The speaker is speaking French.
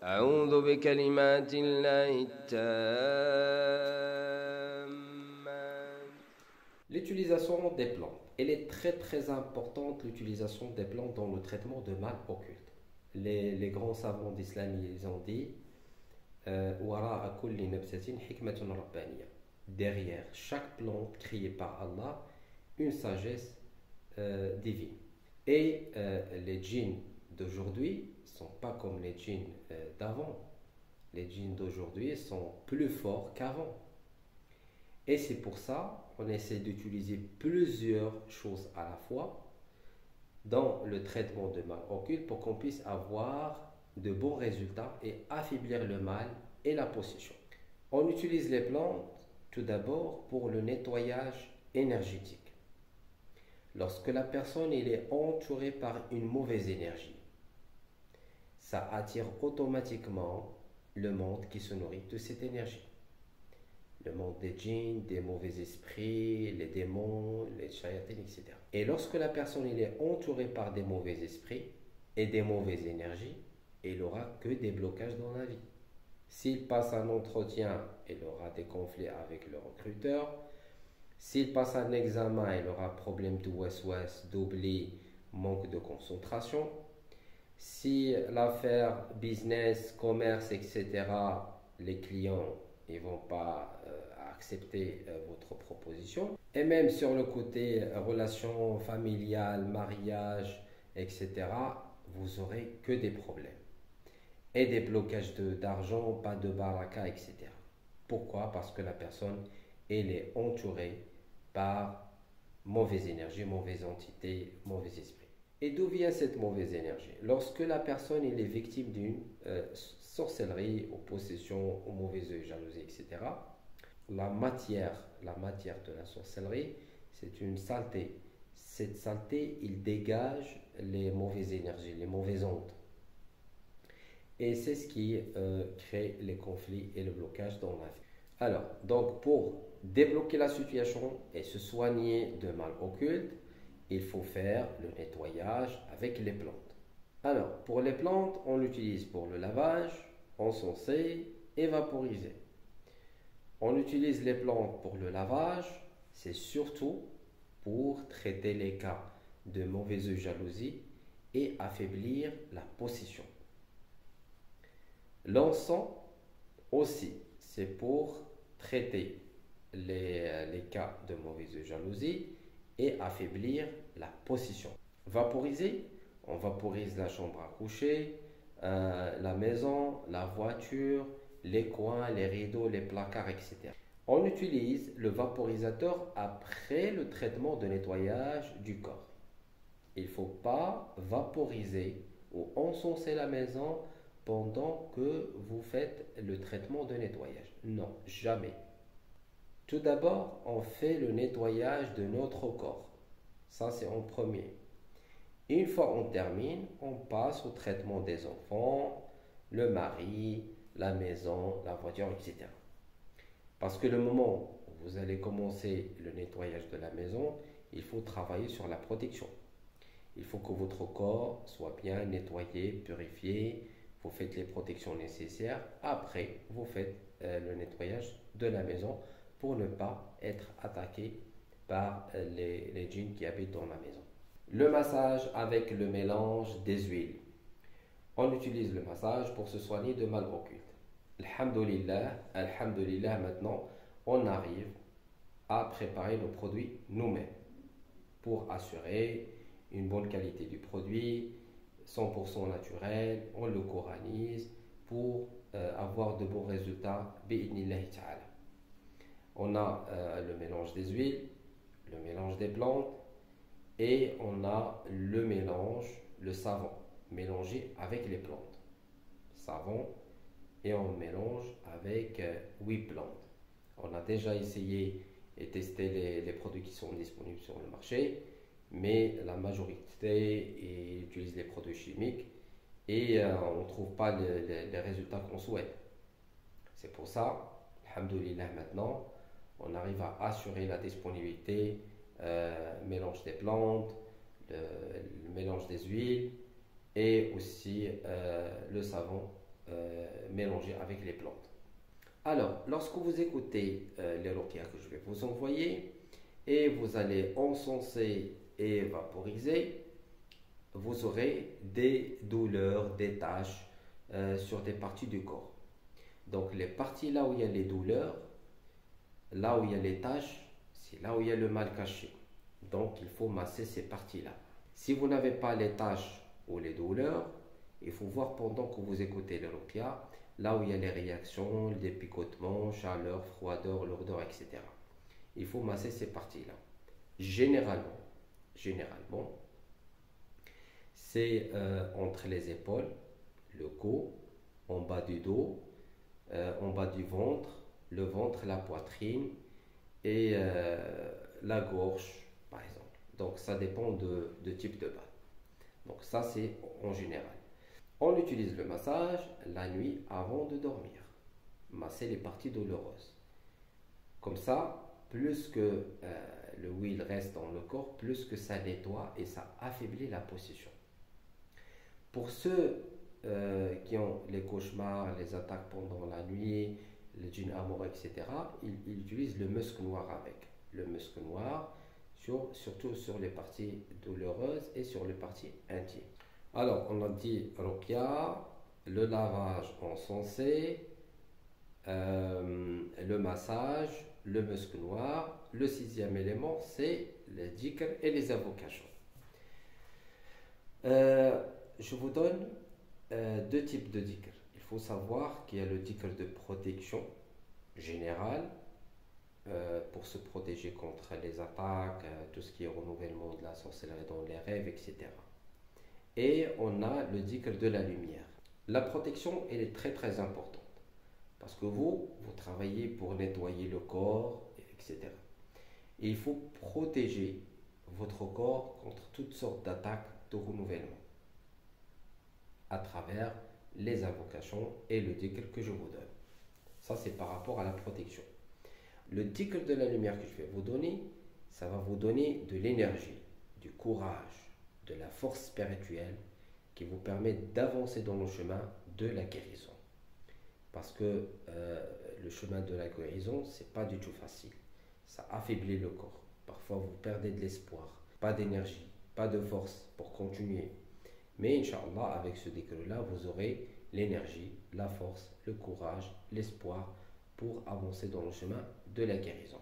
أعوذ بكلمات الله التامات. L'utilisation des plantes. Elle est très importante, l'utilisation des plantes dans le traitement de mal occultes. Les grands savants d'islam, ils ont dit وراء كل نبتة حكمة ربانية. Derrière chaque plante créée par Allah, une sagesse divine. Et les djinns d'aujourd'hui ne sont pas comme les djinns d'avant. Les djinns d'aujourd'hui sont plus forts qu'avant. Et c'est pour ça qu'on essaie d'utiliser plusieurs choses à la fois dans le traitement de mal occulte pour qu'on puisse avoir de bons résultats et affaiblir le mal et la possession. On utilise les plantes tout d'abord pour le nettoyage énergétique. Lorsque la personne est entourée par une mauvaise énergie, ça attire automatiquement le monde qui se nourrit de cette énergie. Le monde des djinns, des mauvais esprits, les démons, les shayatines, etc. Et lorsque la personne est entourée par des mauvais esprits et des mauvaises énergies, il n'aura que des blocages dans la vie. S'il passe un entretien, il aura des conflits avec le recruteur. S'il passe un examen, il aura problème de waswas, d'oubli, manque de concentration. Si l'affaire business, commerce, etc., les clients ne vont pas accepter votre proposition. Et même sur le côté relations familiales, mariage, etc., vous aurez que des problèmes. Et des blocages d'argent, pas de baraka, etc. Pourquoi? Parce que la personne, elle est entourée par mauvaise énergie, mauvaise entité, mauvais esprit. Et d'où vient cette mauvaise énergie? Lorsque la personne est victime d'une sorcellerie, ou possession, ou mauvais œil, jalousie, etc., la matière de la sorcellerie, c'est une saleté. Cette saleté, il dégage les mauvaises énergies, les mauvaises ondes. Et c'est ce qui crée les conflits et le blocage dans la vie. Alors, donc pour débloquer la situation et se soigner de mal occulte, il faut faire le nettoyage avec les plantes. Alors, pour les plantes, on l'utilise pour le lavage, encenser et vaporiser. On utilise les plantes pour le lavage, c'est surtout pour traiter les cas de mauvaise jalousie et affaiblir la possession. L'encens aussi, c'est pour traiter les cas de mauvaise jalousie et affaiblir la possession. Vaporiser, on vaporise la chambre à coucher, la maison, la voiture, les coins, les rideaux, les placards, etc. On utilise le vaporisateur après le traitement de nettoyage du corps. Il ne faut pas vaporiser ou encenser la maison pendant que vous faites le traitement de nettoyage. Non, jamais. Tout d'abord, on fait le nettoyage de notre corps. Ça, c'est en premier. Une fois on termine, on passe au traitement des enfants, le mari, la maison, la voiture, etc. Parce que le moment où vous allez commencer le nettoyage de la maison, il faut travailler sur la protection. Il faut que votre corps soit bien nettoyé, purifié. Vous faites les protections nécessaires. Après, vous faites le nettoyage de la maison pour ne pas être attaqué par les djinns qui habitent dans la maison. Le massage avec le mélange des huiles. On utilise le massage pour se soigner de mal occulte. Alhamdulillah, maintenant, on arrive à préparer nos produits nous-mêmes pour assurer une bonne qualité du produit, 100% naturel, on le coranise pour avoir de bons résultats. Bi'idnillahi ta'ala. On a le mélange des huiles, le mélange des plantes et on a le mélange, le savon mélangé avec les plantes. Savon et on mélange avec 8 plantes. On a déjà essayé et testé les produits qui sont disponibles sur le marché, mais la majorité utilise les produits chimiques et on ne trouve pas les résultats qu'on souhaite. C'est pour ça, alhamdoulilah, maintenant, on arrive à assurer la disponibilité, mélange des plantes, le mélange des huiles et aussi le savon mélangé avec les plantes. Alors, lorsque vous écoutez les ruqya que je vais vous envoyer et vous allez encenser et vaporiser, vous aurez des douleurs, des taches sur des parties du corps. Donc, les parties là où il y a les douleurs, là où il y a les taches, c'est là où il y a le mal caché. Donc, il faut masser ces parties-là. Si vous n'avez pas les taches ou les douleurs, il faut voir pendant que vous écoutez le ruqya, là où il y a les réactions, les picotements, chaleur, froideur, lourdeur, etc. Il faut masser ces parties-là. Généralement, c'est entre les épaules, le cou, en bas du dos, en bas du ventre, le ventre, la poitrine et la gorge, par exemple. Donc ça dépend de type de balle. Donc ça c'est en général. On utilise le massage la nuit avant de dormir. Masser les parties douloureuses. Comme ça, plus que le huile reste dans le corps, plus que ça nettoie et ça affaiblit la position. Pour ceux qui ont les cauchemars, les attaques pendant la nuit, le djinn amour, etc., ils utilisent le musc noir avec. Le musc noir, surtout sur les parties douloureuses et sur les parties intimes. Alors, on a dit ruqya, le lavage encensé, le massage, le musc noir. Le sixième élément, c'est les dhikr et les invocations. Je vous donne deux types de dhikr. Il faut savoir qu'il y a le dhikr de protection générale, pour se protéger contre les attaques, tout ce qui est renouvellement de la sorcellerie dans les rêves, etc. Et on a le dhikr de la lumière. La protection, elle est très très importante. Parce que vous travaillez pour nettoyer le corps, etc. Et il faut protéger votre corps contre toutes sortes d'attaques de renouvellement à travers les invocations et le dhikr que je vous donne. Ça, c'est par rapport à la protection. Le dhikr de la lumière que je vais vous donner, ça va vous donner de l'énergie, du courage, de la force spirituelle qui vous permet d'avancer dans le chemin de la guérison. Parce que le chemin de la guérison, c'est pas du tout facile. Ça affaiblit le corps. Parfois, vous perdez de l'espoir, pas d'énergie, pas de force pour continuer. Mais Inch'Allah, avec ce dhikr-là, vous aurez l'énergie, la force, le courage, l'espoir pour avancer dans le chemin de la guérison.